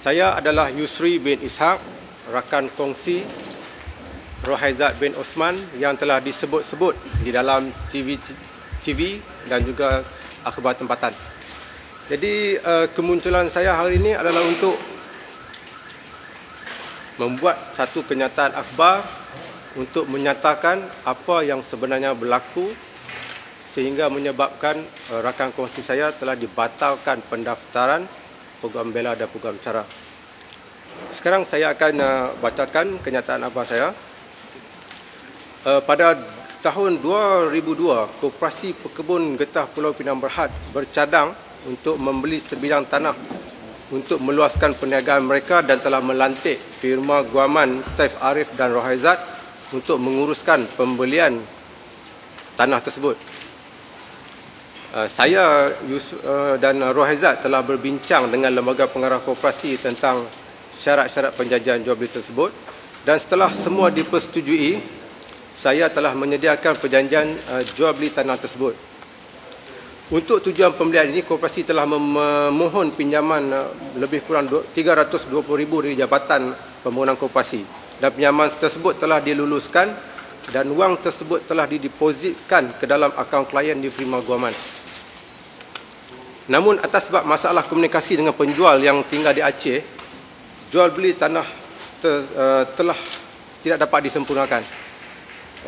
Saya adalah Yusri bin Ishaq, rakan kongsi Rohaizat bin Osman yang telah disebut-sebut di dalam TV dan juga akhbar tempatan. Jadi kemunculan saya hari ini adalah untuk membuat satu kenyataan akhbar untuk menyatakan apa yang sebenarnya berlaku sehingga menyebabkan rakan kongsi saya telah dibatalkan pendaftaran program bela dan program cara. Sekarang saya akan bacakan kenyataan akhbar saya. Pada tahun 2002, Koperasi Pekebun Getah Pulau Pinang Berhad bercadang untuk membeli sebidang tanah untuk meluaskan perniagaan mereka dan telah melantik firma guaman Saif Arif dan Rohaizat untuk menguruskan pembelian tanah tersebut. Saya dan Rohaizat telah berbincang dengan lembaga pengarah koperasi tentang syarat-syarat penjanjian jual beli tersebut, dan setelah semua dipersetujui, saya telah menyediakan perjanjian jual beli tanah tersebut. Untuk tujuan pembelian ini, koperasi telah memohon pinjaman lebih kurang 320,000 dari Jabatan Pembangunan Koperasi, dan pinjaman tersebut telah diluluskan dan wang tersebut telah didepositkan ke dalam akaun klien di firma guaman. Namun atas sebab masalah komunikasi dengan penjual yang tinggal di Aceh, jual beli tanah telah tidak dapat disempurnakan.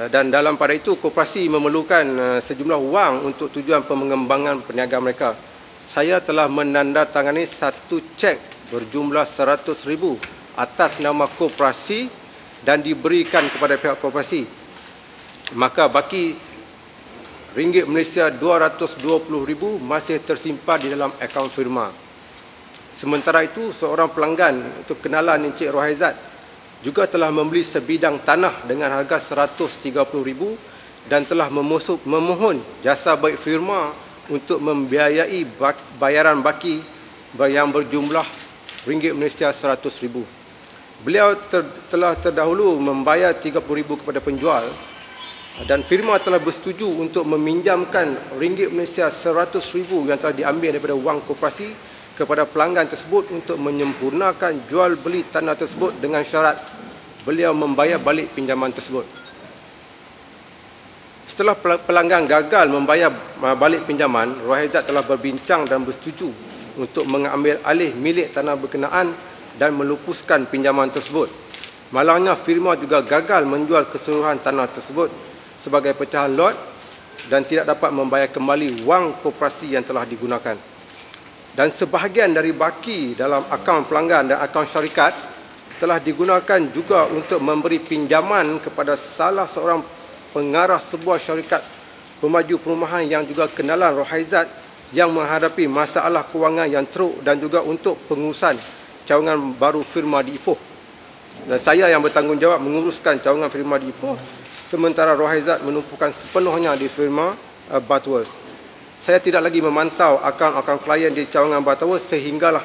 Dan dalam pada itu, koperasi memerlukan sejumlah wang untuk tujuan pengembangan perniagaan mereka. Saya telah menandatangani satu cek berjumlah 100,000 atas nama koperasi dan diberikan kepada pihak koperasi. Maka baki ringgit Malaysia 220,000 masih tersimpan di dalam akaun firma. Sementara itu, seorang pelanggan untuk kenalan Encik Rohaizat juga telah membeli sebidang tanah dengan harga 130,000 dan telah memohon jasa baik firma untuk membiayai bayaran baki yang berjumlah ringgit Malaysia 100,000. Beliau telah terdahulu membayar 30,000 kepada penjual dan firma telah bersetuju untuk meminjamkan ringgit Malaysia 100,000 yang telah diambil daripada wang koperasi kepada pelanggan tersebut untuk menyempurnakan jual beli tanah tersebut dengan syarat beliau membayar balik pinjaman tersebut. Setelah pelanggan gagal membayar balik pinjaman, Rohaizat telah berbincang dan bersetuju untuk mengambil alih milik tanah berkenaan dan melupuskan pinjaman tersebut. Malangnya, firma juga gagal menjual keseluruhan tanah tersebut sebagai pecahan lot dan tidak dapat membayar kembali wang koperasi yang telah digunakan. Dan sebahagian dari baki dalam akaun pelanggan dan akaun syarikat telah digunakan juga untuk memberi pinjaman kepada salah seorang pengarah sebuah syarikat pemaju perumahan yang juga kenalan Rohaizat yang menghadapi masalah kewangan yang teruk, dan juga untuk pengurusan cawangan baru firma di Ipoh. Dan saya yang bertanggungjawab menguruskan cawangan firma di Ipoh, sementara Rohaizat menumpukan sepenuhnya di firma Butterworth. Saya tidak lagi memantau akaun-akaun klien di cawangan Butterworth sehinggalah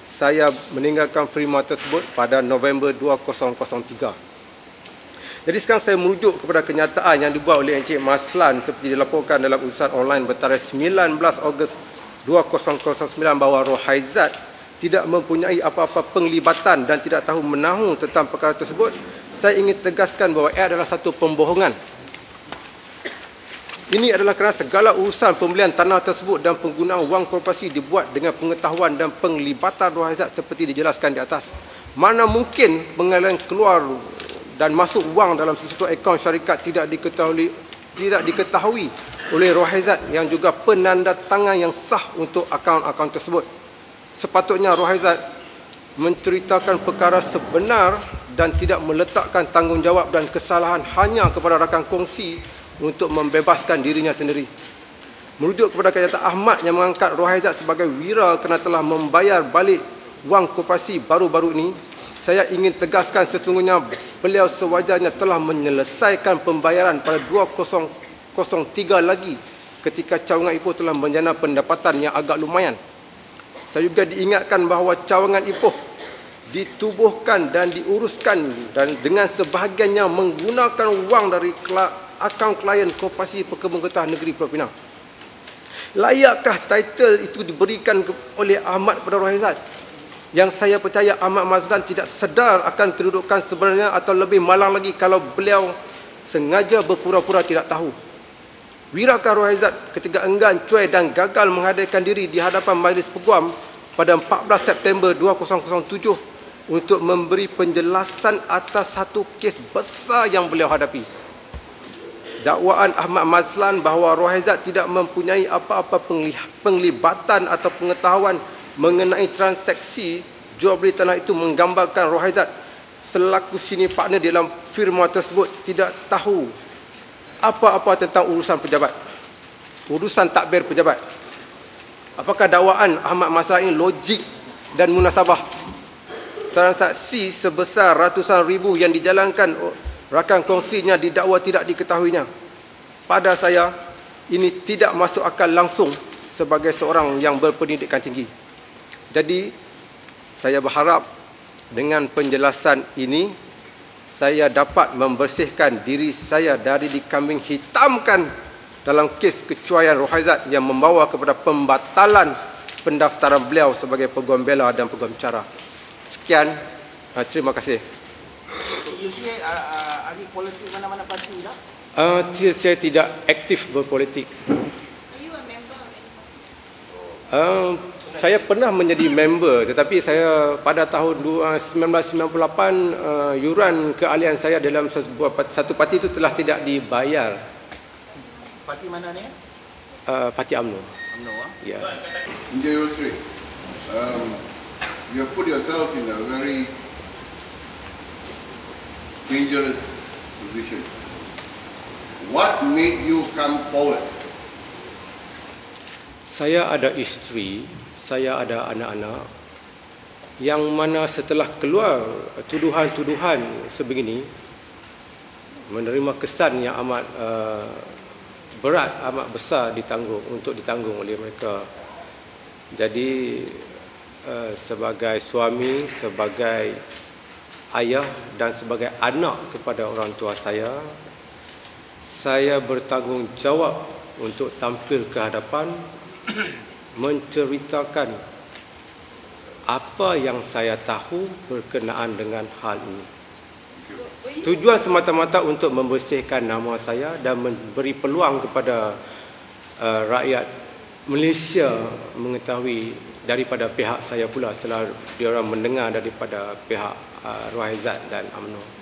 saya meninggalkan firma tersebut pada November 2003. Jadi sekarang saya merujuk kepada kenyataan yang dibuat oleh Encik Maslan seperti dilaporkan dalam utusan online bertarikh 19 Ogos 2009 bahawa Rohaizat tidak mempunyai apa-apa penglibatan dan tidak tahu menahu tentang perkara tersebut. Saya ingin tegaskan bahawa ia adalah satu pembohongan. Ini adalah kerana segala urusan pembelian tanah tersebut dan penggunaan wang koperasi dibuat dengan pengetahuan dan penglibatan Rohaizat seperti dijelaskan di atas. Mana mungkin pengalihan keluar dan masuk wang dalam sesuatu akaun syarikat tidak diketahui oleh Rohaizat yang juga penandatangan yang sah untuk akaun-akaun tersebut. Sepatutnya Rohaizat menceritakan perkara sebenar dan tidak meletakkan tanggungjawab dan kesalahan hanya kepada rakan kongsi untuk membebaskan dirinya sendiri. Merujuk kepada kenyataan Ahmad yang mengangkat Rohaizat sebagai wira kerana telah membayar balik wang koperasi baru-baru ini, saya ingin tegaskan sesungguhnya beliau sewajarnya telah menyelesaikan pembayaran pada 2003 lagi ketika cawangan Ipoh telah menjana pendapatan yang agak lumayan. Saya juga diingatkan bahawa cawangan Ipoh ditubuhkan dan diuruskan dan dengan sebahagiannya menggunakan wang dari akaun klien Koperasi Pekebun Getah Negeri Pulau Pinang. Layakkah title itu diberikan oleh Ahmad kepada Rohaizat? yang saya percaya Ahmad Mazlan tidak sedar akan kedudukan sebenarnya, atau lebih malang lagi kalau beliau sengaja berpura-pura tidak tahu. Wirakah Rohaizat ketika enggan, cuai dan gagal menghadirkan diri di hadapan Majlis Peguam pada 14 September 2007 untuk memberi penjelasan atas satu kes besar yang beliau hadapi. Dakwaan Ahmad Mazlan bahawa Rohaizat tidak mempunyai apa-apa penglibatan atau pengetahuan mengenai transaksi jual beli tanah itu menggambarkan Rohaizat selaku senior partner dalam firma tersebut tidak tahu apa-apa tentang urusan pejabat, urusan takbir pejabat. Apakah dakwaan Ahmad Mazlan ini logik dan munasabah? Transaksi sebesar ratusan ribu yang dijalankan rakan kongsinya didakwa tidak diketahuinya. Pada saya, ini tidak masuk akal langsung sebagai seorang yang berpendidikan tinggi. Jadi, saya berharap dengan penjelasan ini, saya dapat membersihkan diri saya dari dikambing hitamkan dalam kes kecuaian Rohaizat yang membawa kepada pembatalan pendaftaran beliau sebagai peguam bela dan peguam cara. Sekian, terima kasih. You see, ahli politik mana-mana parti tak? Saya tidak aktif berpolitik. Are you a member of any party? Saya pernah menjadi member, tetapi saya pada tahun 1998 yuran keahlian saya dalam satu parti itu telah tidak dibayar. Parti mana ni? Parti UMNO. UMNO. Ya. India Yusri, you have put yourself in a very dangerous position. What made you come forward? Saya ada isteri, saya ada anak-anak yang mana setelah keluar tuduhan-tuduhan sebegini, menerima kesan yang amat berat, amat besar untuk ditanggung oleh mereka. Jadi sebagai suami, sebagai ayah dan sebagai anak kepada orang tua saya bertanggungjawab untuk tampil ke hadapan menceritakan apa yang saya tahu berkenaan dengan hal ini. Tujuan semata-mata untuk membersihkan nama saya dan memberi peluang kepada rakyat Malaysia mengetahui daripada pihak saya pula setelah diorang mendengar daripada pihak Rohaizat dan UMNO.